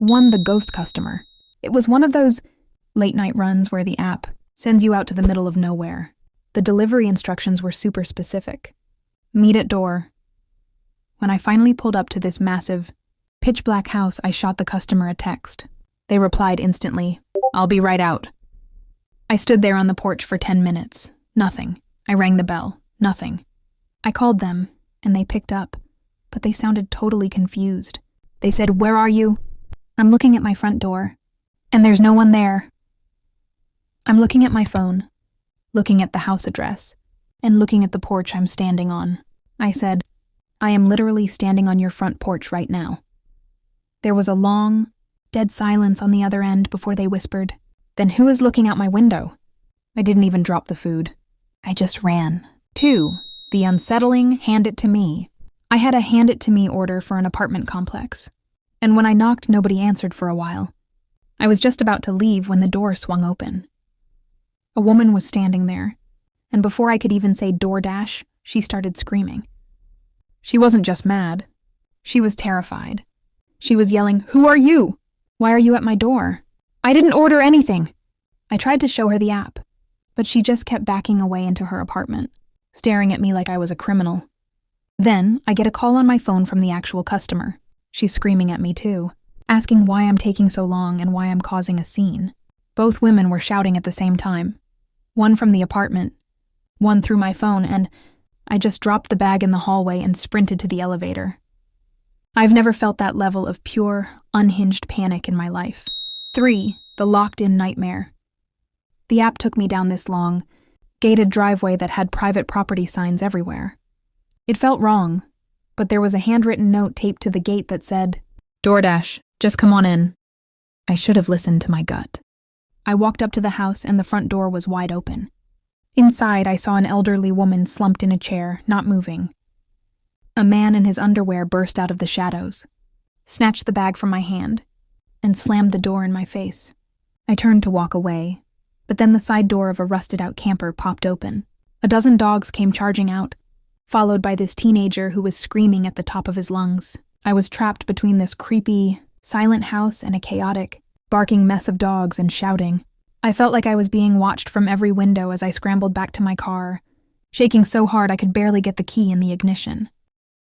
One, the ghost customer. It was one of those late-night runs where the app sends you out to the middle of nowhere. The delivery instructions were super specific. Meet at door. When I finally pulled up to this massive, pitch-black house, I shot the customer a text. They replied instantly, "I'll be right out." I stood there on the porch for 10 minutes. Nothing. I rang the bell. Nothing. I called them, and they picked up, but they sounded totally confused. They said, "Where are you?" "I'm looking at my front door." "And there's no one there." I'm looking at my phone, looking at the house address, and looking at the porch I'm standing on. I said, "I am literally standing on your front porch right now." There was a long, dead silence on the other end before they whispered, "Then who is looking out my window?" I didn't even drop the food. I just ran. 2. The unsettling hand it to me. I had a hand it to me order for an apartment complex, and when I knocked, nobody answered for a while. I was just about to leave when the door swung open. A woman was standing there, and before I could even say DoorDash, she started screaming. She wasn't just mad. She was terrified. She was yelling, "Who are you? Why are you at my door? I didn't order anything." I tried to show her the app, but she just kept backing away into her apartment, staring at me like I was a criminal. Then I get a call on my phone from the actual customer. She's screaming at me too, asking why I'm taking so long and why I'm causing a scene. Both women were shouting at the same time. One from the apartment, one through my phone, and I just dropped the bag in the hallway and sprinted to the elevator. I've never felt that level of pure, unhinged panic in my life. 3. The locked-in nightmare. The app took me down this long, gated driveway that had private property signs everywhere. It felt wrong, but there was a handwritten note taped to the gate that said, "DoorDash, just come on in." I should have listened to my gut. I walked up to the house and the front door was wide open. Inside, I saw an elderly woman slumped in a chair, not moving. A man in his underwear burst out of the shadows, snatched the bag from my hand, and slammed the door in my face. I turned to walk away, but then the side door of a rusted-out camper popped open. A dozen dogs came charging out, followed by this teenager who was screaming at the top of his lungs. I was trapped between this creepy, silent house and a chaotic, barking mess of dogs and shouting. I felt like I was being watched from every window as I scrambled back to my car, shaking so hard I could barely get the key in the ignition.